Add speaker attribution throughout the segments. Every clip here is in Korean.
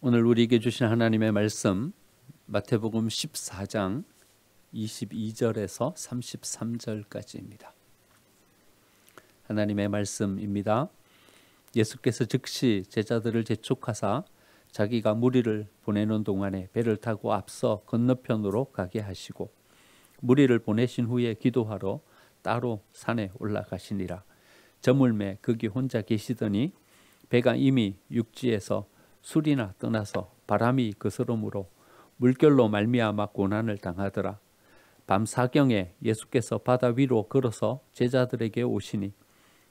Speaker 1: 오늘 우리에게 주신 하나님의 말씀 마태복음 14장 22절에서 33절까지입니다. 하나님의 말씀입니다. 예수께서 즉시 제자들을 재촉하사 자기가 무리를 보내는 동안에 배를 타고 앞서 건너편으로 가게 하시고 무리를 보내신 후에 기도하러 따로 산에 올라가시니라. 저물매 거기 혼자 계시더니 배가 이미 육지에서 술이나 떠나서 바람이 그스름으로 물결로 말미암아 고난을 당하더라. 밤 사경에 예수께서 바다 위로 걸어서 제자들에게 오시니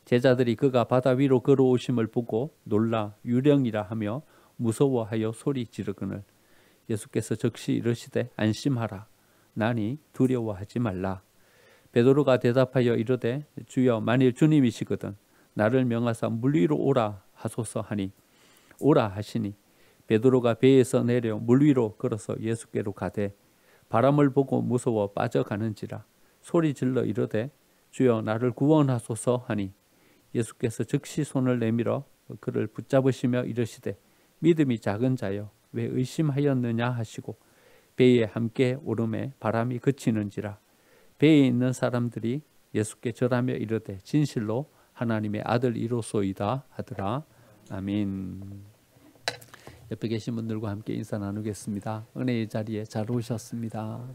Speaker 1: 제자들이 그가 바다 위로 걸어오심을 보고 놀라 유령이라 하며 무서워하여 소리 지르거늘 예수께서 즉시 이르시되 안심하라 나니 두려워하지 말라. 베드로가 대답하여 이르되 주여 만일 주님이시거든 나를 명하사 물 위로 오라 하소서 하니 오라 하시니 베드로가 배에서 내려 물 위로 걸어서 예수께로 가되 바람을 보고 무서워 빠져가는지라 소리 질러 이르되 주여 나를 구원하소서 하니 예수께서 즉시 손을 내밀어 그를 붙잡으시며 이르시되 믿음이 작은 자여 왜 의심하였느냐 하시고 배에 함께 오르매 바람이 그치는지라 배에 있는 사람들이 예수께 절하며 이르되 진실로 하나님의 아들이로소이다 하더라. 아멘. 옆에 계신 분들과 함께 인사 나누겠습니다. 은혜의 자리에 잘 오셨습니다.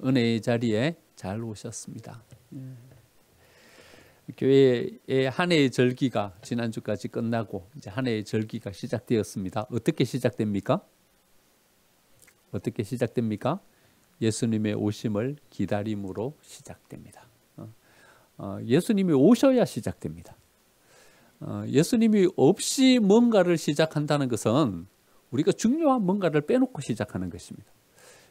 Speaker 1: 은혜의 자리에 잘 오셨습니다. 교회의 한 해의 절기가 지난주까지 끝나고 이제 한 해의 절기가 시작되었습니다. 어떻게 시작됩니까? 어떻게 시작됩니까? 예수님의 오심을 기다림으로 시작됩니다. 예수님이 오셔야 시작됩니다. 예수님이 없이 뭔가를 시작한다는 것은 우리가 중요한 뭔가를 빼놓고 시작하는 것입니다.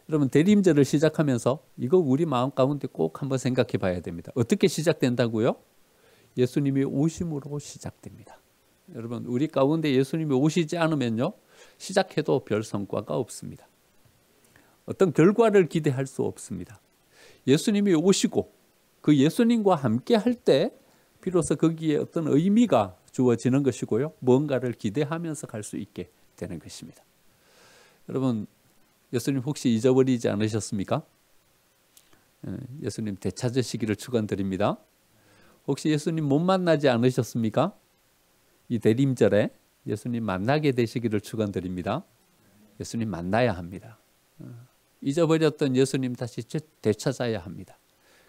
Speaker 1: 여러분 대림절을 시작하면서 이거 우리 마음 가운데 꼭 한번 생각해 봐야 됩니다. 어떻게 시작된다고요? 예수님이 오심으로 시작됩니다. 여러분 우리 가운데 예수님이 오시지 않으면요 시작해도 별 성과가 없습니다. 어떤 결과를 기대할 수 없습니다. 예수님이 오시고 그 예수님과 함께 할 때 비로소 거기에 어떤 의미가 주어지는 것이고요. 뭔가를 기대하면서 갈 수 있게 되는 것입니다. 여러분 예수님 혹시 잊어버리지 않으셨습니까? 예수님 되찾으시기를 축원드립니다. 혹시 예수님 못 만나지 않으셨습니까? 이 대림절에 예수님 만나게 되시기를 축원드립니다. 예수님 만나야 합니다. 잊어버렸던 예수님 다시 되찾아야 합니다.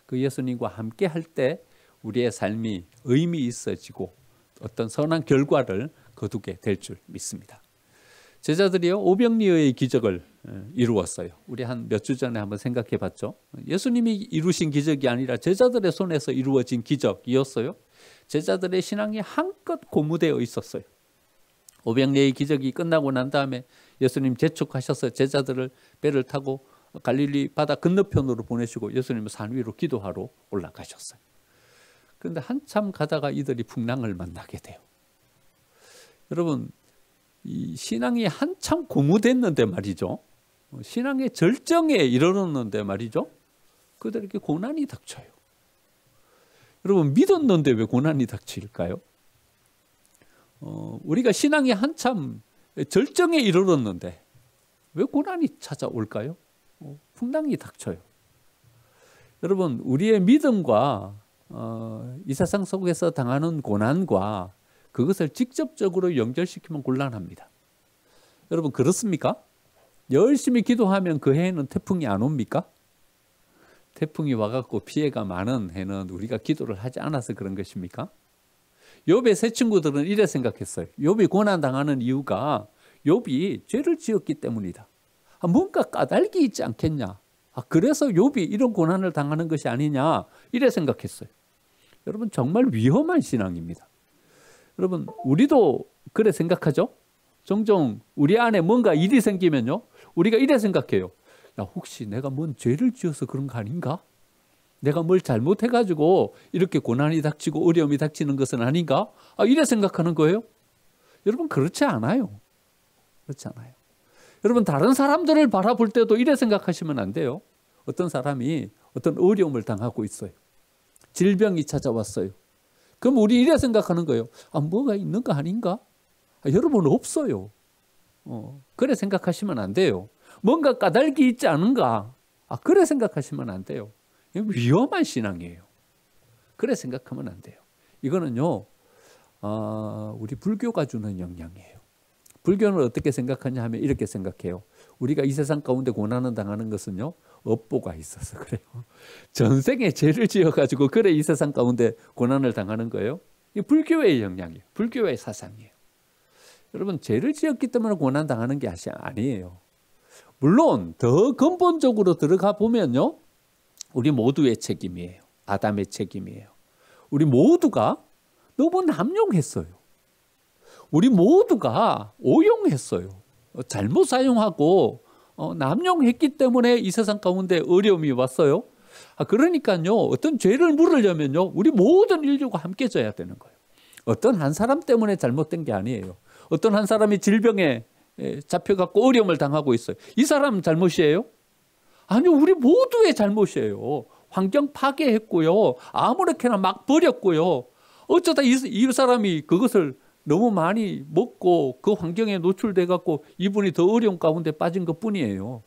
Speaker 1: 그 예수님과 함께 할 때 우리의 삶이 의미 있어지고 어떤 선한 결과를 거두게 될 줄 믿습니다. 제자들이요 오병이어의 기적을 이루었어요. 우리 한 몇 주 전에 한번 생각해 봤죠. 예수님이 이루신 기적이 아니라 제자들의 손에서 이루어진 기적이었어요. 제자들의 신앙이 한껏 고무되어 있었어요. 오병이어의 기적이 끝나고 난 다음에 예수님 재촉하셔서 제자들을 배를 타고 갈릴리 바다 건너편으로 보내시고 예수님은 산 위로 기도하러 올라가셨어요. 그런데 한참 가다가 이들이 풍랑을 만나게 돼요. 여러분 이 신앙이 한참 고무됐는데 말이죠. 신앙의 절정에 이르렀는데 말이죠. 그들에게 고난이 닥쳐요. 여러분 믿었는데 왜 고난이 닥칠까요? 우리가 신앙이 한참 절정에 이르렀는데 왜 고난이 찾아올까요? 풍랑이 닥쳐요. 여러분 우리의 믿음과 이 세상 속에서 당하는 고난과 그것을 직접적으로 연결시키면 곤란합니다. 여러분 그렇습니까? 열심히 기도하면 그 해에는 태풍이 안 옵니까? 태풍이 와갖고 피해가 많은 해는 우리가 기도를 하지 않아서 그런 것입니까? 욥의 세 친구들은 이래 생각했어요. 욥이 고난당하는 이유가 욥이 죄를 지었기 때문이다. 뭔가 까닭이 있지 않겠냐. 그래서 욥이 이런 고난을 당하는 것이 아니냐 이래 생각했어요. 여러분 정말 위험한 신앙입니다. 여러분 우리도 그래 생각하죠? 종종 우리 안에 뭔가 일이 생기면요 우리가 이래 생각해요. 야 혹시 내가 뭔 죄를 지어서 그런 거 아닌가? 내가 뭘 잘못해가지고 이렇게 고난이 닥치고 어려움이 닥치는 것은 아닌가? 이래 생각하는 거예요. 여러분 그렇지 않아요. 그렇지 않아요. 여러분 다른 사람들을 바라볼 때도 이래 생각하시면 안 돼요. 어떤 사람이 어떤 어려움을 당하고 있어요. 질병이 찾아왔어요. 그럼 우리 이래 생각하는 거예요. 뭐가 있는 거 아닌가? 여러분 없어요. 그래 생각하시면 안 돼요. 뭔가 까닭이 있지 않은가? 그래 생각하시면 안 돼요. 위험한 신앙이에요. 그래 생각하면 안 돼요. 이거는요, 우리 불교가 주는 영향이에요. 불교는 어떻게 생각하냐 하면 이렇게 생각해요. 우리가 이 세상 가운데 고난을 당하는 것은요, 업보가 있어서 그래요. 전생에 죄를 지어가지고 그래 이 세상 가운데 고난을 당하는 거예요. 이 불교의 영향이에요. 불교의 사상이에요. 여러분, 죄를 지었기 때문에 고난 당하는 게 아니에요. 물론 더 근본적으로 들어가 보면요, 우리 모두의 책임이에요. 아담의 책임이에요. 우리 모두가 너무 남용했어요. 우리 모두가 오용했어요. 잘못 사용하고 남용했기 때문에 이 세상 가운데 어려움이 왔어요. 그러니까요, 어떤 죄를 물으려면요, 우리 모든 인류가 함께 져야 되는 거예요. 어떤 한 사람 때문에 잘못된 게 아니에요. 어떤 한 사람이 질병에 잡혀갖고 어려움을 당하고 있어요. 이 사람 잘못이에요? 아니요, 우리 모두의 잘못이에요. 환경 파괴했고요. 아무렇게나 막 버렸고요. 어쩌다 이 사람이 그것을 너무 많이 먹고 그 환경에 노출돼 갖고 이분이 더 어려운 가운데 빠진 것뿐이에요.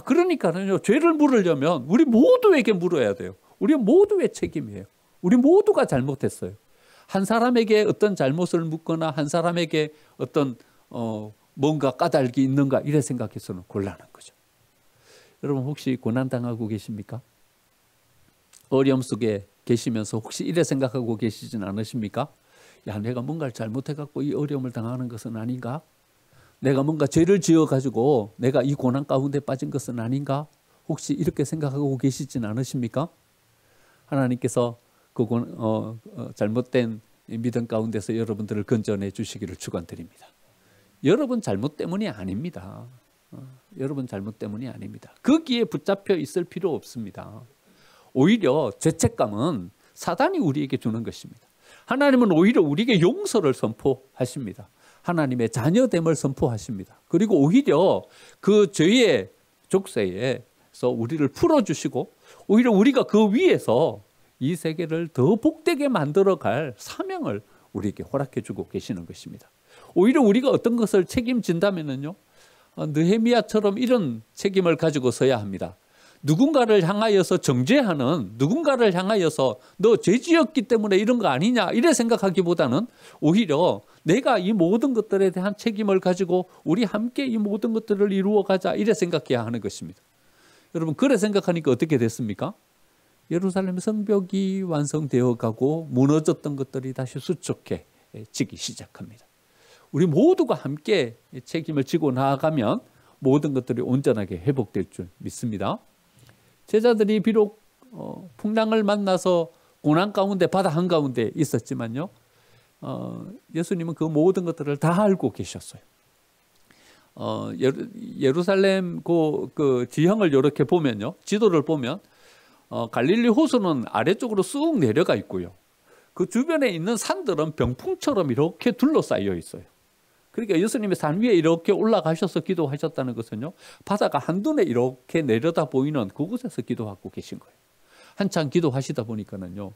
Speaker 1: 그러니까는요, 죄를 물으려면 우리 모두에게 물어야 돼요. 우리 모두의 책임이에요. 우리 모두가 잘못했어요. 한 사람에게 어떤 잘못을 묻거나 한 사람에게 어떤 뭔가 까닭이 있는가 이래 생각해서는 곤란한 거죠. 여러분, 혹시 고난당하고 계십니까? 어려움 속에 계시면서 혹시 이래 생각하고 계시진 않으십니까? 야, 내가 뭔가를 잘못해갖고 이 어려움을 당하는 것은 아닌가? 내가 뭔가 죄를 지어가지고 내가 이 고난 가운데 빠진 것은 아닌가? 혹시 이렇게 생각하고 계시진 않으십니까? 하나님께서 그 잘못된 믿음 가운데서 여러분들을 건져내 주시기를 축원드립니다. 여러분 잘못 때문이 아닙니다. 여러분 잘못 때문이 아닙니다. 거기에 붙잡혀 있을 필요 없습니다. 오히려 죄책감은 사단이 우리에게 주는 것입니다. 하나님은 오히려 우리에게 용서를 선포하십니다. 하나님의 자녀됨을 선포하십니다. 그리고 오히려 그 죄의 족쇄에서 우리를 풀어주시고 오히려 우리가 그 위에서 이 세계를 더 복되게 만들어갈 사명을 우리에게 허락해주고 계시는 것입니다. 오히려 우리가 어떤 것을 책임진다면요, 느헤미야처럼 이런 책임을 가지고 서야 합니다. 누군가를 향하여서 정죄하는, 누군가를 향하여서 너 죄 지었기 때문에 이런 거 아니냐 이래 생각하기보다는 오히려 내가 이 모든 것들에 대한 책임을 가지고 우리 함께 이 모든 것들을 이루어가자 이래 생각해야 하는 것입니다. 여러분, 그래 생각하니까 어떻게 됐습니까? 예루살렘 성벽이 완성되어 가고 무너졌던 것들이 다시 수축해지기 시작합니다. 우리 모두가 함께 책임을 지고 나아가면 모든 것들이 온전하게 회복될 줄 믿습니다. 제자들이 비록 풍랑을 만나서 고난 가운데 바다 한가운데 있었지만요, 예수님은 그 모든 것들을 다 알고 계셨어요. 예루살렘 그 지형을 이렇게 보면요, 지도를 보면 갈릴리 호수는 아래쪽으로 쑥 내려가 있고요. 그 주변에 있는 산들은 병풍처럼 이렇게 둘러싸여 있어요. 그러니까 예수님이 산 위에 이렇게 올라가셔서 기도하셨다는 것은요, 바다가 한눈에 이렇게 내려다 보이는 그곳에서 기도하고 계신 거예요. 한참 기도하시다 보니까는요,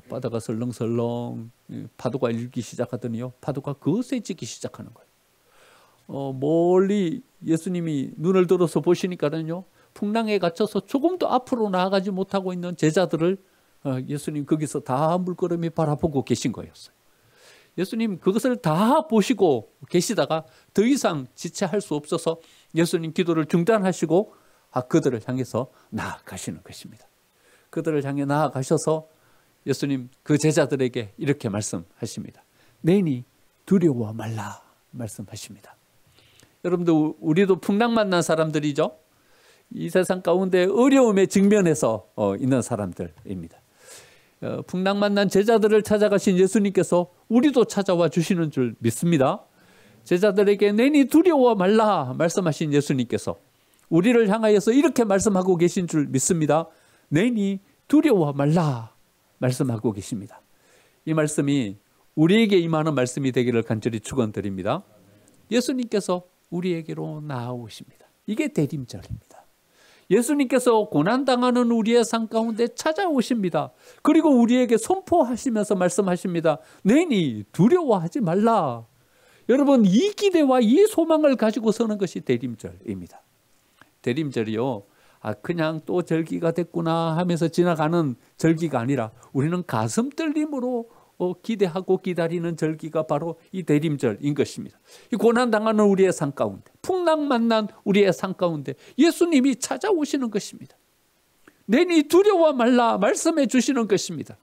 Speaker 1: 바다가 설렁설렁 파도가 일기 시작하더니요, 파도가 거세지기 시작하는 거예요. 멀리 예수님이 눈을 들어서 보시니까는요, 풍랑에 갇혀서 조금도 앞으로 나아가지 못하고 있는 제자들을 예수님 거기서 다 물끄러미 바라보고 계신 거였어요. 예수님 그것을 다 보시고 계시다가 더 이상 지체할 수 없어서 예수님 기도를 중단하시고 그들을 향해서 나아가시는 것입니다. 그들을 향해 나아가셔서 예수님 그 제자들에게 이렇게 말씀하십니다. 내니 두려워 말라 말씀하십니다. 여러분들, 우리도 풍랑 만난 사람들이죠. 이 세상 가운데 어려움에 직면해서 있는 사람들입니다. 풍랑 만난 제자들을 찾아가신 예수님께서 우리도 찾아와 주시는 줄 믿습니다. 제자들에게 내니 두려워 말라 말씀하신 예수님께서 우리를 향하여서 이렇게 말씀하고 계신 줄 믿습니다. 내니 두려워 말라 말씀하고 계십니다. 이 말씀이 우리에게 임하는 말씀이 되기를 간절히 축원드립니다. 예수님께서 우리에게로 나아오십니다. 이게 대림절입니다. 예수님께서 고난당하는 우리의 삶 가운데 찾아오십니다. 그리고 우리에게 선포하시면서 말씀하십니다. 내니 두려워하지 말라. 여러분, 이 기대와 이 소망을 가지고 서는 것이 대림절입니다. 대림절이요, 그냥 또 절기가 됐구나 하면서 지나가는 절기가 아니라 우리는 가슴 떨림으로 기대하고 기다리는 절기가 바로 이 대림절인 것입니다. 이 고난당하는 우리의 삶 가운데, 풍랑 만난 우리의 삶 가운데 예수님이 찾아오시는 것입니다. 내니 두려워 말라 말씀해 주시는 것입니다.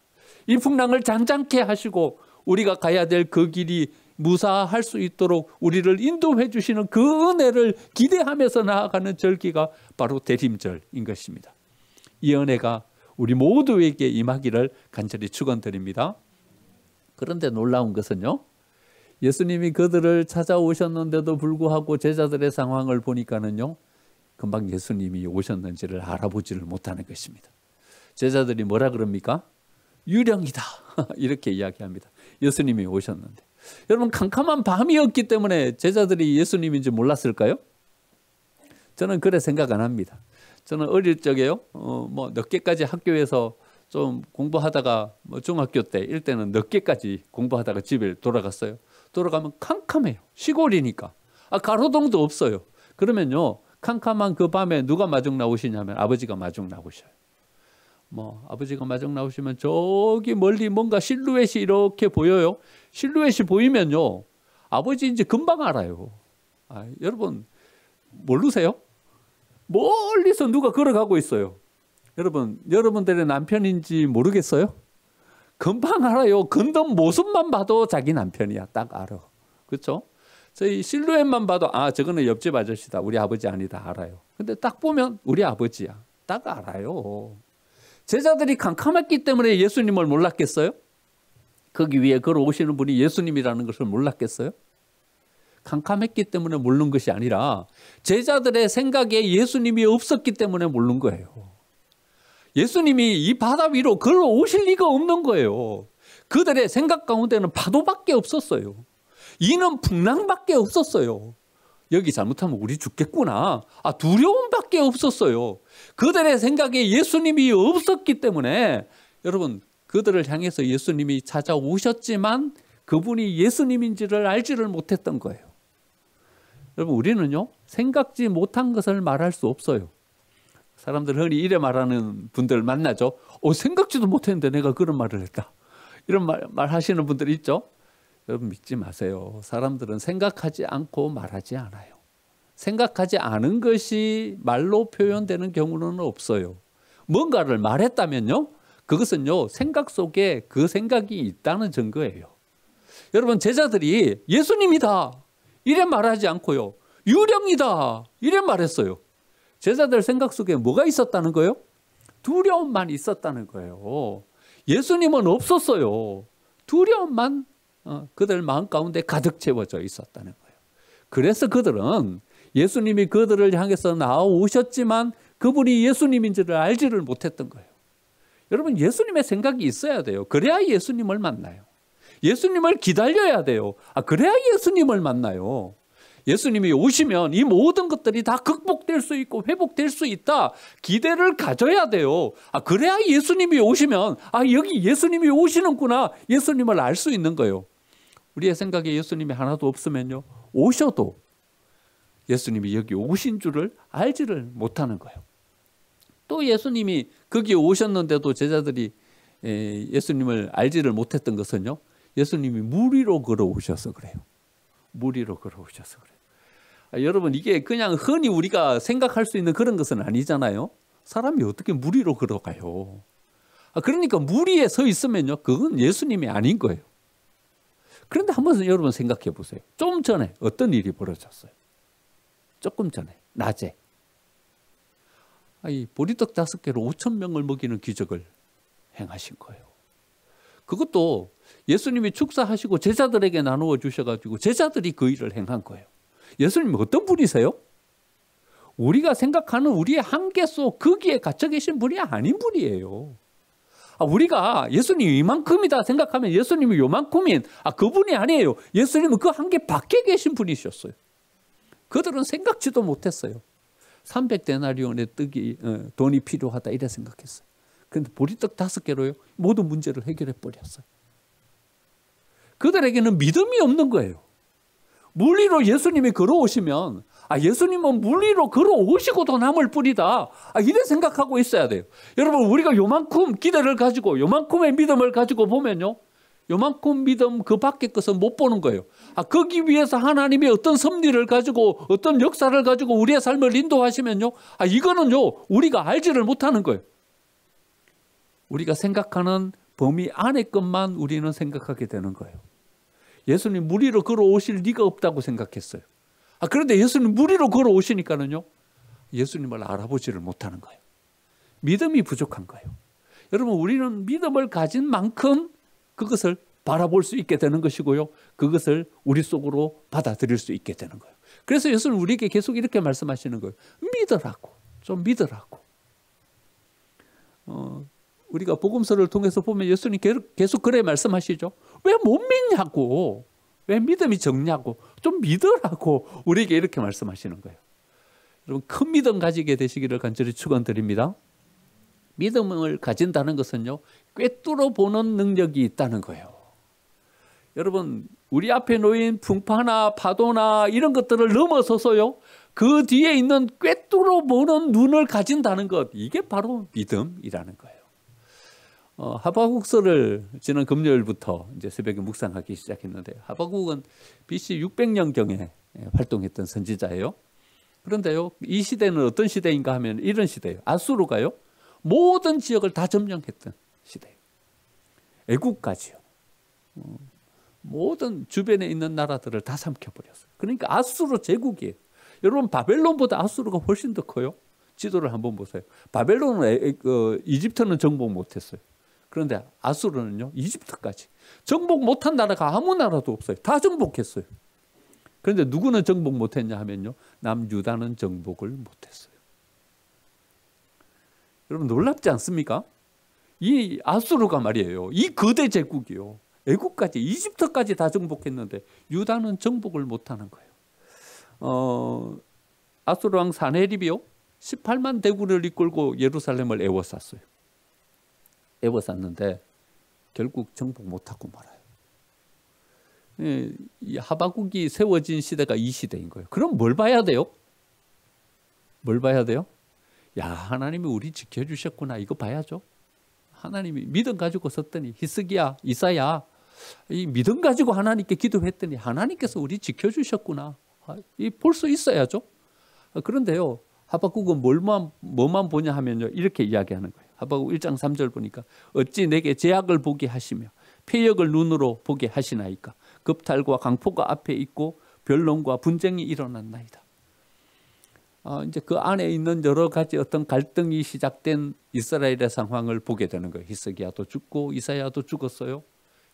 Speaker 1: 이 풍랑을 잔잔케 하시고 우리가 가야 될 그 길이 무사할 수 있도록 우리를 인도해 주시는 그 은혜를 기대하면서 나아가는 절기가 바로 대림절인 것입니다. 이 은혜가 우리 모두에게 임하기를 간절히 축원드립니다. 그런데 놀라운 것은요, 예수님이 그들을 찾아오셨는데도 불구하고 제자들의 상황을 보니까는요, 금방 예수님이 오셨는지를 알아보지를 못하는 것입니다. 제자들이 뭐라 그럽니까? 유령이다 이렇게 이야기합니다. 예수님이 오셨는데. 여러분, 캄캄한 밤이었기 때문에 제자들이 예수님인지 몰랐을까요? 저는 그래 생각 안 합니다. 저는 어릴 적에요, 늦게까지 학교에서 좀 공부하다가 중학교 때 이때는 늦게까지 공부하다가 집에 돌아갔어요. 돌아가면 캄캄해요. 시골이니까. 가로등도 없어요. 그러면요, 캄캄한 그 밤에 누가 마중 나오시냐면 아버지가 마중 나오셔요. 아버지가 마중 나오시면 저기 멀리 뭔가 실루엣이 이렇게 보여요. 실루엣이 보이면요, 아버지인지 금방 알아요. 여러분, 모르세요? 멀리서 누가 걸어가고 있어요. 여러분들의 남편인지 모르겠어요? 금방 알아요. 건넌 모습만 봐도 자기 남편이야. 딱 알아. 그렇죠? 저희 실루엣만 봐도 저거는 옆집 아저씨다. 우리 아버지 아니다. 알아요. 근데 딱 보면 우리 아버지야. 딱 알아요. 제자들이 캄캄했기 때문에 예수님을 몰랐겠어요? 거기 위에 걸어오시는 분이 예수님이라는 것을 몰랐겠어요? 캄캄했기 때문에 모르는 것이 아니라 제자들의 생각에 예수님이 없었기 때문에 모르는 거예요. 예수님이 이 바다 위로 걸어오실 리가 없는 거예요. 그들의 생각 가운데는 파도밖에 없었어요. 이는 풍랑밖에 없었어요. 여기 잘못하면 우리 죽겠구나. 두려움밖에 없었어요. 그들의 생각에 예수님이 없었기 때문에 여러분, 그들을 향해서 예수님이 찾아오셨지만 그분이 예수님인지를 알지를 못했던 거예요. 여러분, 우리는요, 생각지 못한 것을 말할 수 없어요. 사람들 흔히 이래 말하는 분들 만나죠. 생각지도 못했는데 내가 그런 말을 했다. 이런 말 하시는 분들 있죠. 여러분, 믿지 마세요. 사람들은 생각하지 않고 말하지 않아요. 생각하지 않은 것이 말로 표현되는 경우는 없어요. 뭔가를 말했다면요, 그것은요, 생각 속에 그 생각이 있다는 증거예요. 여러분, 제자들이 예수님이다 이래 말하지 않고요, 유령이다 이래 말했어요. 제자들 생각 속에 뭐가 있었다는 거예요? 두려움만 있었다는 거예요. 예수님은 없었어요. 두려움만 그들 마음 가운데 가득 채워져 있었다는 거예요. 그래서 그들은 예수님이 그들을 향해서 나오셨지만 그분이 예수님인지를 알지를 못했던 거예요. 여러분, 예수님의 생각이 있어야 돼요. 그래야 예수님을 만나요. 예수님을 기다려야 돼요. 그래야 예수님을 만나요. 예수님이 오시면 이 모든 것들이 다 극복될 수 있고 회복될 수 있다. 기대를 가져야 돼요. 그래야 예수님이 오시면 여기 예수님이 오시는구나. 예수님을 알 수 있는 거예요. 우리의 생각에 예수님이 하나도 없으면요, 오셔도 예수님이 여기 오신 줄을 알지를 못하는 거예요. 또 예수님이 거기에 오셨는데도 제자들이 예수님을 알지를 못했던 것은요, 예수님이 물 위로 걸어오셔서 그래요. 물 위로 걸어오셔서 그래요. 여러분, 이게 그냥 흔히 우리가 생각할 수 있는 그런 것은 아니잖아요. 사람이 어떻게 물 위로 걸어가요? 그러니까 물 위에 서 있으면요, 그건 예수님이 아닌 거예요. 그런데 한번 여러분 생각해 보세요. 좀 전에 어떤 일이 벌어졌어요? 조금 전에, 낮에. 보리떡 5개로 5,000명을 먹이는 기적을 행하신 거예요. 그것도 예수님이 축사하시고 제자들에게 나누어 주셔가지고 제자들이 그 일을 행한 거예요. 예수님이 어떤 분이세요? 우리가 생각하는 우리의 한계 속 거기에 갇혀 계신 분이 아닌 분이에요. 우리가 예수님이 이만큼이다 생각하면 예수님이 요만큼인 그분이 아니에요. 예수님은 그 한계 밖에 계신 분이셨어요. 그들은 생각지도 못했어요. 300데나리온의 돈이 필요하다 이래 생각했어요. 그런데 보리떡 5개로요 모든 문제를 해결해 버렸어요. 그들에게는 믿음이 없는 거예요. 물 위로 예수님이 걸어오시면 예수님은 물 위로 걸어오시고도 남을 뿐이다. 이래 생각하고 있어야 돼요. 여러분 우리가 요만큼 기대를 가지고 요만큼의 믿음을 가지고 보면요. 요만큼 믿음 그 밖의 것은 못 보는 거예요. 거기 위해서 하나님이 어떤 섭리를 가지고 어떤 역사를 가지고 우리의 삶을 인도하시면요. 이거는요. 우리가 알지를 못하는 거예요. 우리가 생각하는 범위 안의 것만 우리는 생각하게 되는 거예요. 예수님 물 위로 걸어오실 리가 없다고 생각했어요. 그런데 예수님 물 위로 걸어오시니까는요. 예수님을 알아보지를 못하는 거예요. 믿음이 부족한 거예요. 여러분 우리는 믿음을 가진 만큼 그것을 바라볼 수 있게 되는 것이고요. 그것을 우리 속으로 받아들일 수 있게 되는 거예요. 그래서 예수는 우리에게 계속 이렇게 말씀하시는 거예요. 믿으라고. 좀 믿으라고. 우리가 복음서를 통해서 보면 예수님 계속 그래 말씀하시죠. 왜 못 믿냐고. 왜 믿음이 적냐고. 좀 믿으라고. 우리에게 이렇게 말씀하시는 거예요. 여러분 큰 믿음 가지게 되시기를 간절히 축원드립니다. 믿음을 가진다는 것은요. 꿰뚫어 보는 능력이 있다는 거예요. 여러분 우리 앞에 놓인 풍파나 파도나 이런 것들을 넘어서서요. 그 뒤에 있는 꿰뚫어 보는 눈을 가진다는 것. 이게 바로 믿음이라는 거예요. 하박국서를 지난 금요일부터 이제 새벽에 묵상하기 시작했는데 하박국은 BC 600년경에 활동했던 선지자예요. 그런데요. 이 시대는 어떤 시대인가 하면 이런 시대예요. 아수르가요. 모든 지역을 다 점령했던 시대예요. 애국까지요. 모든 주변에 있는 나라들을 다 삼켜버렸어요. 그러니까 아수르 제국이에요. 여러분 바벨론보다 아수르가 훨씬 더 커요. 지도를 한번 보세요. 바벨론은 이집트는 정복 못했어요. 그런데 아수르는요. 이집트까지. 정복 못한 나라가 아무 나라도 없어요. 다 정복했어요. 그런데 누구는 정복 못했냐 하면요. 남유다는 정복을 못했어요. 여러분 놀랍지 않습니까? 이 아수르가 말이에요. 이 거대 제국이요. 애국까지 이집트까지 다 정복했는데 유다는 정복을 못하는 거예요. 아수르 왕 사네립이요. 18만 대군을 이끌고 예루살렘을 에워쌌어요. 에워쌌는데 결국 정복 못하고 말아요. 이 하박국이 세워진 시대가 이 시대인 거예요. 그럼 뭘 봐야 돼요? 뭘 봐야 돼요? 야 하나님이 우리 지켜주셨구나 이거 봐야죠. 하나님이 믿음 가지고 썼더니 히스기야 이사야 이 믿음 가지고 하나님께 기도했더니 하나님께서 우리 지켜주셨구나. 볼 수 있어야죠. 그런데요 하박국은 뭐만 보냐 하면요 이렇게 이야기하는 거예요. 하박국 1장 3절 보니까 어찌 내게 제약을 보게 하시며 폐역을 눈으로 보게 하시나이까. 급탈과 강포가 앞에 있고 변론과 분쟁이 일어났나이다. 이제 그 안에 있는 여러 가지 어떤 갈등이 시작된 이스라엘의 상황을 보게 되는 거예요. 히스기야도 죽고 이사야도 죽었어요.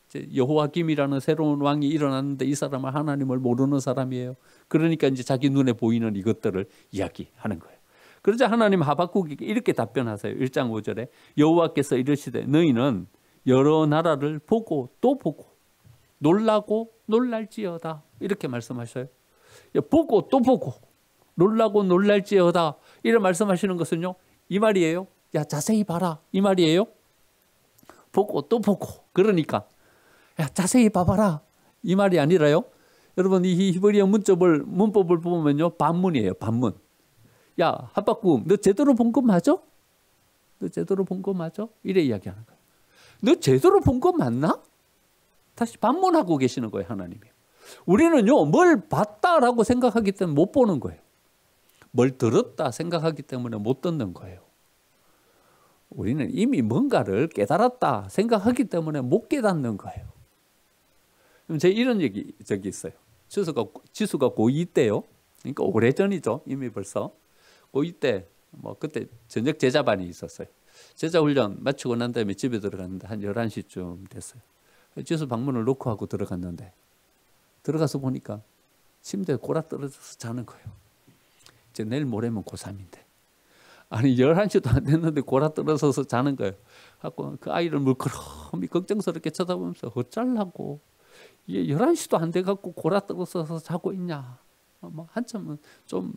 Speaker 1: 이제 여호와김이라는 새로운 왕이 일어났는데 이 사람은 하나님을 모르는 사람이에요. 그러니까 이제 자기 눈에 보이는 이것들을 이야기하는 거예요. 그러자 하나님 하박국에게 이렇게 답변하세요. 1장 5절에 여호와께서 이르시되 너희는 여러 나라를 보고 또 보고 놀라고 놀랄지어다. 이렇게 말씀하셔요. 보고 또 보고 놀라고 놀랄지어다. 이런 말씀하시는 것은요. 이 말이에요. 야 자세히 봐라. 이 말이에요. 보고 또 보고. 그러니까 야 자세히 봐봐라. 이 말이 아니라요. 여러분 이 히브리어 문법을 보면요. 반문이에요. 반문. 야 하박국 너 제대로 본 거 맞아? 너 제대로 본 거 맞아? 이래 이야기하는 거예요. 너 제대로 본 거 맞나? 다시 반문하고 계시는 거예요. 하나님이. 우리는요. 뭘 봤다라고 생각하기 때문에 못 보는 거예요. 뭘 들었다 생각하기 때문에 못 듣는 거예요. 우리는 이미 뭔가를 깨달았다 생각하기 때문에 못 깨닫는 거예요. 제 이런 얘기 저기 있어요. 지수가 고2 때요. 그러니까 오래전이죠. 이미 벌써. 고2 때 뭐 그때 저녁 제자반이 있었어요. 제자훈련 마치고 난 다음에 집에 들어갔는데 한 11시쯤 됐어요. 지수 방문을 놓고 하고 들어갔는데 들어가서 보니까 침대에 골아 떨어져서 자는 거예요. 이제 내일 모레면 고3인데 아니 11시도 안 됐는데 골아 떨어져서 자는 거예요. 하고 그 아이를 물끄러미 걱정스럽게 쳐다보면서 어쩌려고 이게 11시도 안 돼갖고 골아 떨어져서 자고 있냐. 뭐 한참은 좀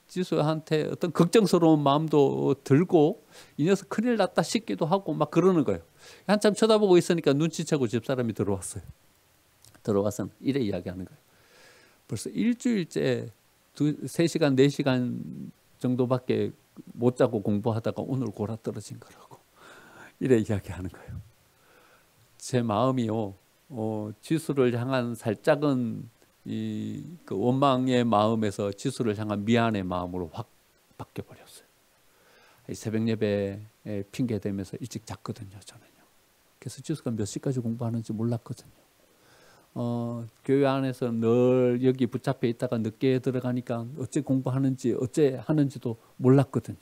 Speaker 1: 지수한테 어떤 걱정스러운 마음도 들고 이 녀석 큰일 났다 싶기도 하고 막 그러는 거예요. 한참 쳐다보고 있으니까 눈치채고 집사람이 들어왔어요. 들어와서는 이래 이야기하는 거예요. 벌써 일주일째 3시간, 4시간 정도밖에 못 자고 공부하다가 오늘 골아 떨어진 거라고 이래 이야기하는 거예요. 제 마음이요, 지수를 향한 살짝은 그 원망의 마음에서 지수를 향한 미안의 마음으로 확 바뀌어 버렸어요. 새벽 예배에 핑계 대면서 일찍 잤거든요, 저는요. 그래서 지수가 몇 시까지 공부하는지 몰랐거든요. 교회 안에서 늘 여기 붙잡혀 있다가 늦게 들어가니까 어째 공부하는지 어째 하는지도 몰랐거든요.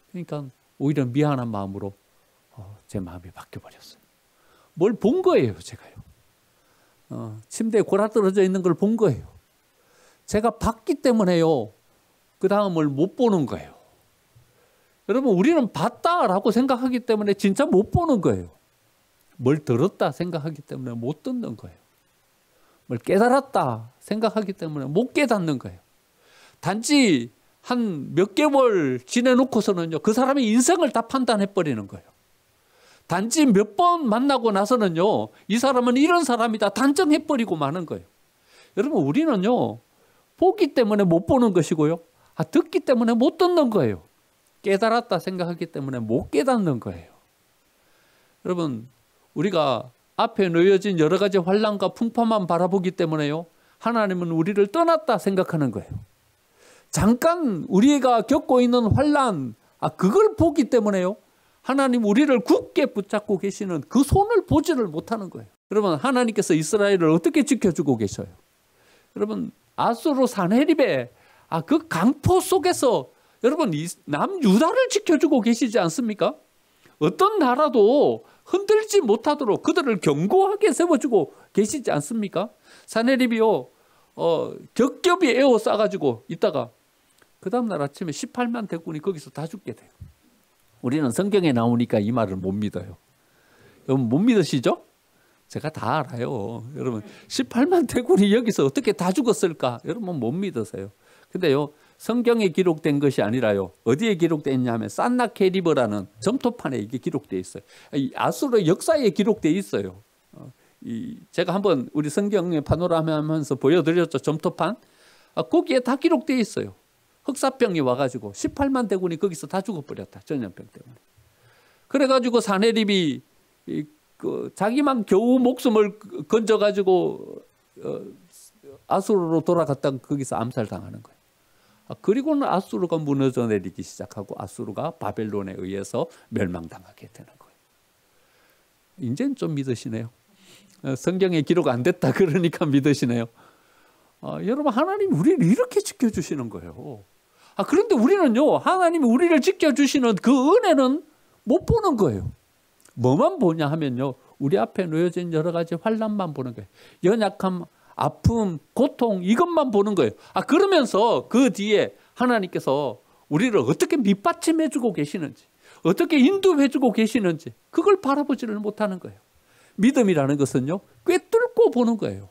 Speaker 1: 그러니까 오히려 미안한 마음으로 제 마음이 바뀌어 버렸어요. 뭘 본 거예요, 제가요. 침대에 골아떨어져 있는 걸 본 거예요. 제가 봤기 때문에요, 그 다음을 못 보는 거예요. 여러분, 우리는 봤다라고 생각하기 때문에 진짜 못 보는 거예요. 뭘 들었다 생각하기 때문에 못 듣는 거예요. 뭘 깨달았다 생각하기 때문에 못 깨닫는 거예요. 단지 한 몇 개월 지내놓고서는요, 그 사람의 인생을 다 판단해 버리는 거예요. 단지 몇 번 만나고 나서는요, 이 사람은 이런 사람이다 단정해 버리고 마는 거예요. 여러분, 우리는요, 보기 때문에 못 보는 것이고요, 듣기 때문에 못 듣는 거예요. 깨달았다 생각하기 때문에 못 깨닫는 거예요. 여러분, 우리가 앞에 놓여진 여러 가지 환난과 풍파만 바라보기 때문에요, 하나님은 우리를 떠났다 생각하는 거예요. 잠깐 우리가 겪고 있는 환난, 그걸 보기 때문에요, 하나님 우리를 굳게 붙잡고 계시는 그 손을 보지를 못하는 거예요. 여러분, 하나님께서 이스라엘을 어떻게 지켜주고 계셔요? 여러분, 아수르 산헤립의 그 강포 속에서 여러분, 남유다를 지켜주고 계시지 않습니까? 어떤 나라도 흔들지 못하도록 그들을 견고하게 세워주고 계시지 않습니까? 산헤립이요, 겹겹이 에워싸가지고 있다가 그 다음날 아침에 18만 대군이 거기서 다 죽게 돼요. 우리는 성경에 나오니까 이 말을 못 믿어요. 여러분, 못 믿으시죠? 제가 다 알아요. 여러분, 18만 대군이 여기서 어떻게 다 죽었을까? 여러분 못 믿으세요. 근데요, 성경에 기록된 것이 아니라요, 어디에 기록되어 있냐면 산나케리브라는 점토판에 이게 기록되어 있어요. 아수르 역사에 기록되어 있어요. 제가 한번 우리 성경의 파노라마 하면서 보여드렸죠, 점토판. 거기에 다 기록되어 있어요. 흑사병이 와가지고 18만 대군이 거기서 다 죽어버렸다, 전염병 때문에. 그래가지고 산헤립이 자기만 겨우 목숨을 건져가지고 아수르로 돌아갔다가 거기서 암살당하는 거예요. 그리고는 아수르가 무너져 내리기 시작하고 아수르가 바벨론에 의해서 멸망당하게 되는 거예요. 이제는 좀 믿으시네요. 성경에 기록 안 됐다 그러니까 믿으시네요. 여러분, 하나님이 우리를 이렇게 지켜주시는 거예요. 그런데 우리는요, 하나님이 우리를 지켜주시는 그 은혜는 못 보는 거예요. 뭐만 보냐 하면요, 우리 앞에 놓여진 여러 가지 환난만 보는 거예요. 연약함, 아픔, 고통, 이것만 보는 거예요. 그러면서 그 뒤에 하나님께서 우리를 어떻게 밑받침해 주고 계시는지, 어떻게 인도해 주고 계시는지, 그걸 바라보지를 못하는 거예요. 믿음이라는 것은요, 꿰뚫고 보는 거예요.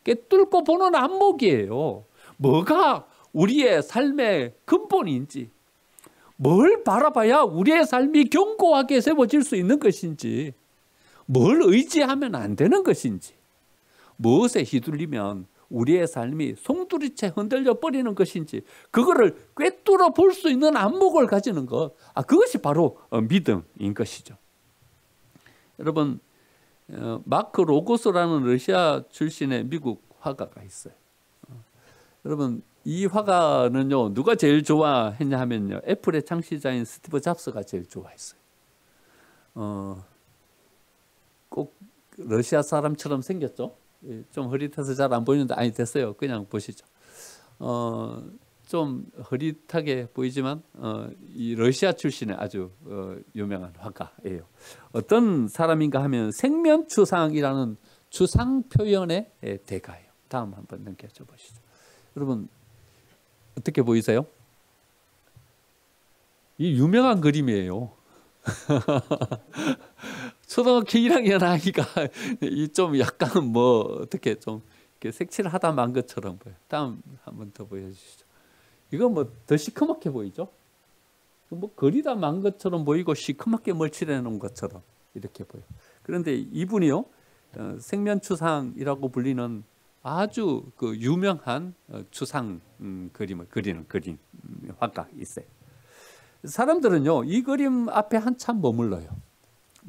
Speaker 1: 꿰뚫고 보는 안목이에요. 뭐가 우리의 삶의 근본인지, 뭘 바라봐야 우리의 삶이 견고하게 세워질 수 있는 것인지, 뭘 의지하면 안 되는 것인지, 무엇에 휘둘리면 우리의 삶이 송두리째 흔들려 버리는 것인지, 그거를 꿰뚫어 볼 수 있는 안목을 가지는 것, 그것이 바로 믿음인 것이죠. 여러분, 마크 로고스라는 러시아 출신의 미국 화가가 있어요. 여러분, 이 화가는요, 누가 제일 좋아했냐 하면요, 애플의 창시자인 스티브 잡스가 제일 좋아했어요. 꼭 러시아 사람처럼 생겼죠. 좀 흐릿해서 잘 안 보이는데, 아니 됐어요. 그냥 보시죠. 좀 흐릿하게 보이지만 이 러시아 출신의 아주 유명한 화가예요. 어떤 사람인가 하면 생면추상이라는 추상 표현의 대가예요. 다음 한번 넘겨줘 보시죠. 여러분, 어떻게 보이세요? 이 유명한 그림이에요. 초등학교 1학년 아이가 좀 약간 뭐 어떻게 좀 색칠하다 만 것처럼 보여요. 다음 한번 더 보여주시죠. 이거 뭐 더 시커멓게 보이죠? 뭐 그리다 만 것처럼 보이고 시커멓게 멀칠해 놓은 것처럼 이렇게 보여요. 그런데 이분이요, 생면추상이라고 불리는 아주 그 유명한 추상 그림을 그리는 그림 화가 있어요. 사람들은요 이 그림 앞에 한참 머물러요.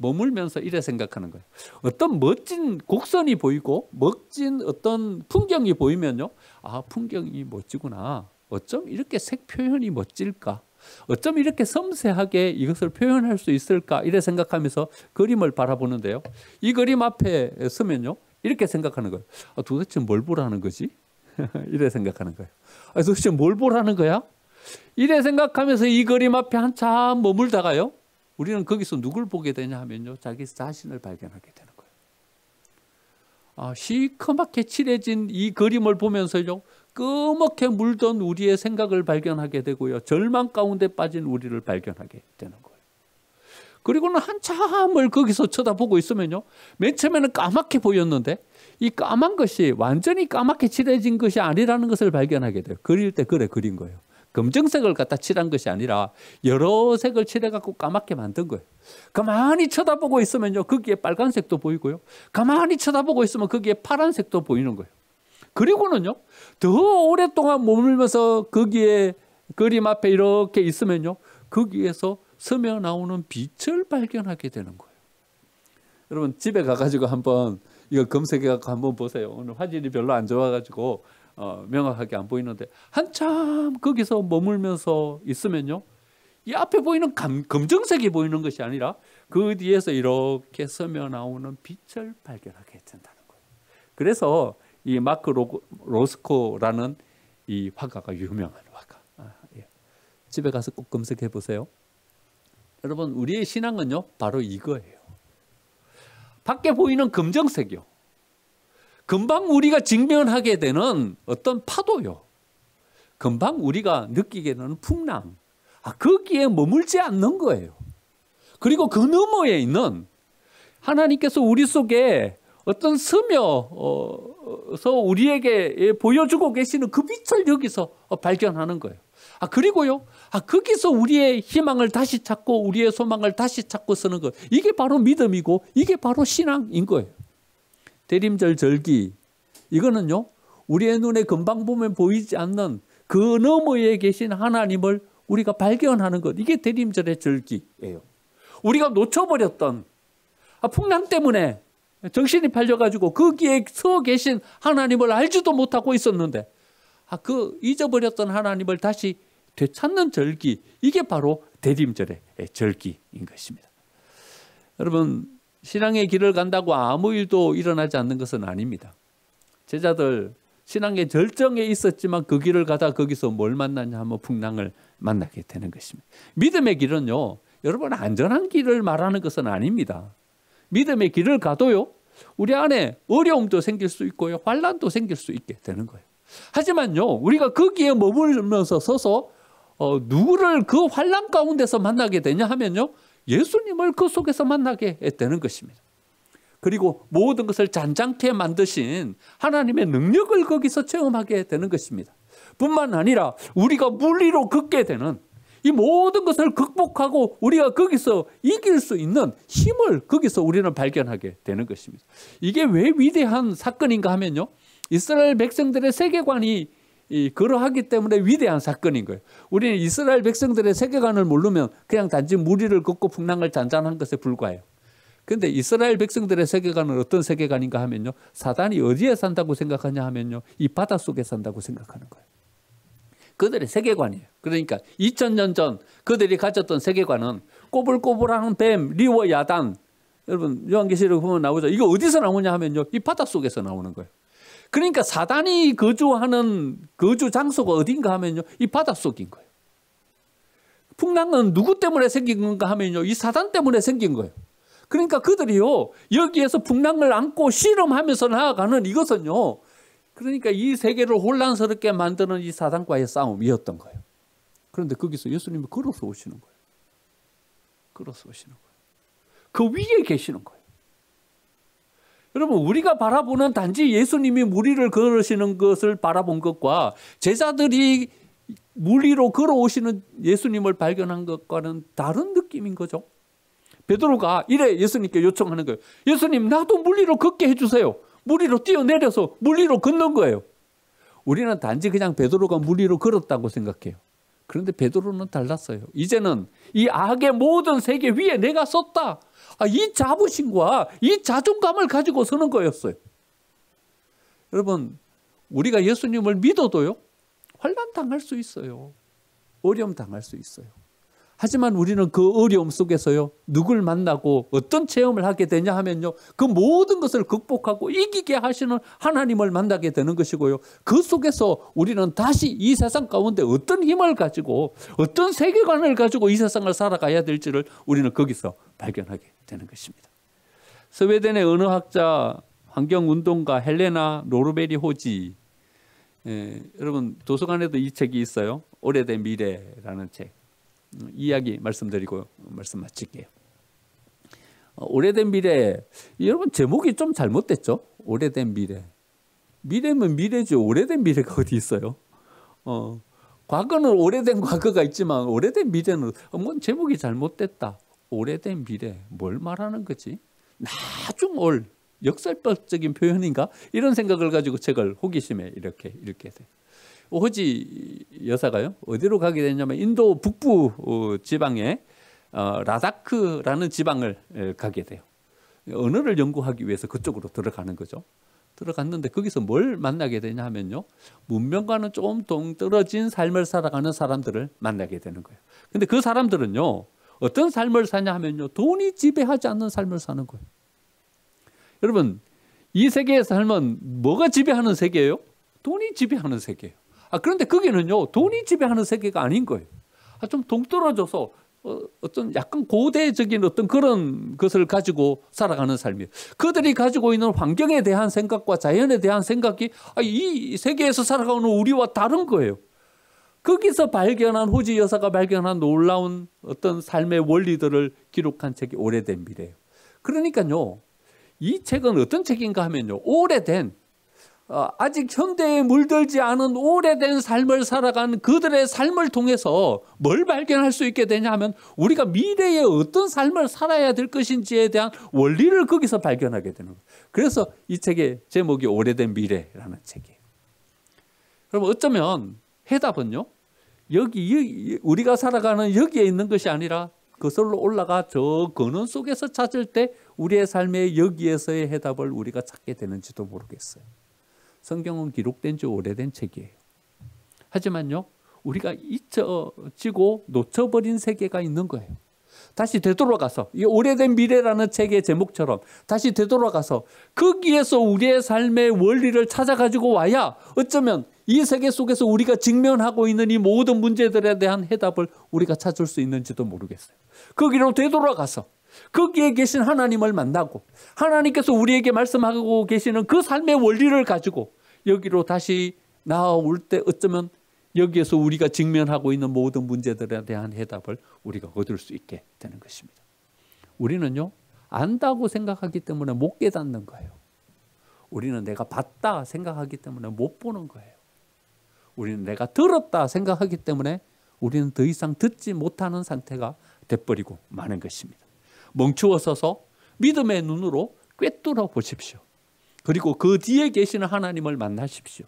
Speaker 1: 머물면서 이래 생각하는 거예요. 어떤 멋진 곡선이 보이고 멋진 어떤 풍경이 보이면요, 아 풍경이 멋지구나. 어쩜 이렇게 색 표현이 멋질까? 어쩜 이렇게 섬세하게 이것을 표현할 수 있을까? 이래 생각하면서 그림을 바라보는데요. 이 그림 앞에 서면요, 이렇게 생각하는 거예요. 아, 도대체 뭘 보라는 거지? 이래 생각하는 거예요. 아, 도대체 뭘 보라는 거야? 이래 생각하면서 이 그림 앞에 한참 머물다가요, 우리는 거기서 누굴 보게 되냐 하면요, 자기 자신을 발견하게 되는 거예요. 아, 시커멓게 칠해진 이 그림을 보면서요, 끄맣게 물던 우리의 생각을 발견하게 되고요, 절망 가운데 빠진 우리를 발견하게 되는 거예요. 그리고는 한참을 거기서 쳐다보고 있으면요, 맨 처음에는 까맣게 보였는데 이 까만 것이 완전히 까맣게 칠해진 것이 아니라는 것을 발견하게 돼요. 그릴 때 그래 그린 거예요. 검정색을 갖다 칠한 것이 아니라 여러 색을 칠해갖고 까맣게 만든 거예요. 가만히 쳐다보고 있으면요, 거기에 빨간색도 보이고요, 가만히 쳐다보고 있으면 거기에 파란색도 보이는 거예요. 그리고는요, 더 오랫동안 머물면서 거기에 그림 앞에 이렇게 있으면요, 거기에서 스며 나오는 빛을 발견하게 되는 거예요. 여러분 집에 가가지고 한번 이거 검색해갖고 한번 보세요. 오늘 화질이 별로 안 좋아가지고 명확하게 안 보이는데 한참 거기서 머물면서 있으면요, 이 앞에 보이는 검정색이 보이는 것이 아니라 그 뒤에서 이렇게 스며 나오는 빛을 발견하게 된다는 거예요. 그래서 이 마크 로스코라는 이 화가가 유명한 화가. 예. 집에 가서 꼭 검색해 보세요. 여러분 우리의 신앙은요 바로 이거예요. 밖에 보이는 검정색이요, 금방 우리가 직면하게 되는 어떤 파도요, 금방 우리가 느끼게 되는 풍랑, 거기에 머물지 않는 거예요. 그리고 그 너머에 있는 하나님께서 우리 속에 어떤 스며서 우리에게 보여주고 계시는 그 빛을 여기서 발견하는 거예요. 그리고요, 거기서 우리의 희망을 다시 찾고 우리의 소망을 다시 찾고 쓰는 것, 이게 바로 믿음이고 이게 바로 신앙인 거예요. 대림절 절기, 이거는요 우리의 눈에 금방 보면 보이지 않는 그 너머에 계신 하나님을 우리가 발견하는 것, 이게 대림절의 절기예요. 우리가 놓쳐버렸던 풍랑 때문에 정신이 팔려가지고 거기에 서 계신 하나님을 알지도 못하고 있었는데 그 잊어버렸던 하나님을 다시 되찾는 절기, 이게 바로 대림절의 절기인 것입니다. 여러분 신앙의 길을 간다고 아무 일도 일어나지 않는 것은 아닙니다. 제자들 신앙의 절정에 있었지만 그 길을 가다 거기서 뭘 만났냐 하면 풍랑을 만나게 되는 것입니다. 믿음의 길은요 여러분 안전한 길을 말하는 것은 아닙니다. 믿음의 길을 가도요 우리 안에 어려움도 생길 수 있고요, 환난도 생길 수 있게 되는 거예요. 하지만요 우리가 거기에 머물면서 서서 누구를 그 환난 가운데서 만나게 되냐 하면요 예수님을 그 속에서 만나게 되는 것입니다. 그리고 모든 것을 잔잔케 만드신 하나님의 능력을 거기서 체험하게 되는 것입니다. 뿐만 아니라 우리가 물리로 걷게 되는 이 모든 것을 극복하고 우리가 거기서 이길 수 있는 힘을 거기서 우리는 발견하게 되는 것입니다. 이게 왜 위대한 사건인가 하면요, 이스라엘 백성들의 세계관이 그러하기 때문에 위대한 사건인 거예요. 우리는 이스라엘 백성들의 세계관을 모르면 그냥 단지 무리를 걷고 풍랑을 잔잔한 것에 불과해요. 그런데 이스라엘 백성들의 세계관은 어떤 세계관인가 하면요, 사단이 어디에 산다고 생각하냐 하면요, 이 바닷속에 산다고 생각하는 거예요. 그들의 세계관이에요. 그러니까 2000년 전 그들이 가졌던 세계관은 꼬불꼬불한 뱀, 리워 야단, 여러분 요한계시록 보면 나오죠. 이거 어디서 나오냐 하면요, 이 바닷속에서 나오는 거예요. 그러니까 사단이 거주하는 거주 장소가 어딘가 하면요, 이 바닷속인 거예요. 풍랑은 누구 때문에 생긴 건가 하면요, 이 사단 때문에 생긴 거예요. 그러니까 그들이요 여기에서 풍랑을 안고 씨름하면서 나아가는 이것은요, 그러니까 이 세계를 혼란스럽게 만드는 이 사단과의 싸움이었던 거예요. 그런데 거기서 예수님이 걸어서 오시는 거예요. 걸어서 오시는 거예요. 그 위에 계시는 거예요. 여러분 우리가 바라보는 단지 예수님이 무리를 걸으시는 것을 바라본 것과 제자들이 무리로 걸어오시는 예수님을 발견한 것과는 다른 느낌인 거죠. 베드로가 이래 예수님께 요청하는 거예요. 예수님, 나도 물 위로 걷게 해주세요. 물 위로 뛰어내려서 물 위로 걷는 거예요. 우리는 단지 그냥 베드로가 물 위로 걸었다고 생각해요. 그런데 베드로는 달랐어요. 이제는 이 악의 모든 세계 위에 내가 섰다. 이 자부심과 이 자존감을 가지고 서는 거였어요. 여러분, 우리가 예수님을 믿어도요, 환난 당할 수 있어요. 어려움 당할 수 있어요. 하지만 우리는 그 어려움 속에서요, 누굴 만나고 어떤 체험을 하게 되냐 하면요, 그 모든 것을 극복하고 이기게 하시는 하나님을 만나게 되는 것이고요. 그 속에서 우리는 다시 이 세상 가운데 어떤 힘을 가지고 어떤 세계관을 가지고 이 세상을 살아가야 될지를 우리는 거기서 발견하게 되는 것입니다. 스웨덴의 언어학자 환경운동가 헬레나 노르베리 호지, 여러분 도서관에도 이 책이 있어요. 오래된 미래라는 책. 이야기 말씀드리고 말씀 마칠게요. 오래된 미래, 여러분 제목이 좀 잘못됐죠? 오래된 미래. 미래면 미래죠. 오래된 미래가 어디 있어요? 과거는 오래된 과거가 있지만 오래된 미래는 제목이 잘못됐다. 오래된 미래, 뭘 말하는 거지? 나중 올, 역설적인 표현인가? 이런 생각을 가지고 책을 호기심에 이렇게 읽게 돼요. 호지 여사가요, 어디로 가게 됐냐면 인도 북부 지방에 라다크라는 지방을 가게 돼요. 언어를 연구하기 위해서 그쪽으로 들어가는 거죠. 들어갔는데 거기서 뭘 만나게 되냐 하면요, 문명과는 좀 동떨어진 삶을 살아가는 사람들을 만나게 되는 거예요. 근데 그 사람들은요, 어떤 삶을 사냐 하면요, 돈이 지배하지 않는 삶을 사는 거예요. 여러분, 이 세계의 삶은 뭐가 지배하는 세계예요? 돈이 지배하는 세계예요. 그런데 거기는요, 돈이 지배하는 세계가 아닌 거예요. 좀 동떨어져서 어떤 약간 고대적인 어떤 그런 것을 가지고 살아가는 삶이에요. 그들이 가지고 있는 환경에 대한 생각과 자연에 대한 생각이 이 세계에서 살아가는 우리와 다른 거예요. 거기서 발견한, 호지 여사가 발견한 놀라운 어떤 삶의 원리들을 기록한 책이 오래된 미래예요. 그러니까요, 이 책은 어떤 책인가 하면요, 오래된, 아직 현대에 물들지 않은 오래된 삶을 살아간 그들의 삶을 통해서 뭘 발견할 수 있게 되냐 하면, 우리가 미래에 어떤 삶을 살아야 될 것인지에 대한 원리를 거기서 발견하게 되는 거예요. 그래서 이 책의 제목이 오래된 미래라는 책이에요. 그럼 어쩌면 해답은요, 여기 우리가 살아가는 여기에 있는 것이 아니라 그것으로 올라가 저 근원 속에서 찾을 때 우리의 삶의 여기에서의 해답을 우리가 찾게 되는지도 모르겠어요. 성경은 기록된 지 오래된 책이에요. 하지만요, 우리가 잊혀지고 놓쳐버린 세계가 있는 거예요. 다시 되돌아가서, 이 오래된 미래라는 책의 제목처럼 다시 되돌아가서 거기에서 우리의 삶의 원리를 찾아가지고 와야 어쩌면 이 세계 속에서 우리가 직면하고 있는 이 모든 문제들에 대한 해답을 우리가 찾을 수 있는지도 모르겠어요. 거기로 되돌아가서 거기에 계신 하나님을 만나고 하나님께서 우리에게 말씀하고 계시는 그 삶의 원리를 가지고 여기로 다시 나올 때 어쩌면 여기에서 우리가 직면하고 있는 모든 문제들에 대한 해답을 우리가 얻을 수 있게 되는 것입니다. 우리는요, 안다고 생각하기 때문에 못 깨닫는 거예요. 우리는 내가 봤다 생각하기 때문에 못 보는 거예요. 우리는 내가 들었다 생각하기 때문에 우리는 더 이상 듣지 못하는 상태가 돼버리고 마는 것입니다. 멈추어 서서 믿음의 눈으로 꿰뚫어 보십시오. 그리고 그 뒤에 계시는 하나님을 만나십시오.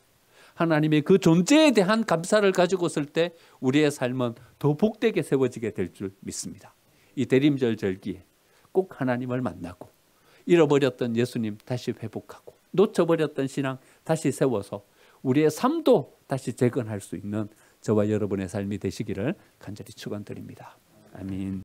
Speaker 1: 하나님의 그 존재에 대한 감사를 가지고 있을 때 우리의 삶은 더 복되게 세워지게 될 줄 믿습니다. 이 대림절 절기에 꼭 하나님을 만나고 잃어버렸던 예수님 다시 회복하고 놓쳐버렸던 신앙 다시 세워서 우리의 삶도 다시 재건할 수 있는 저와 여러분의 삶이 되시기를 간절히 축원드립니다. 아멘.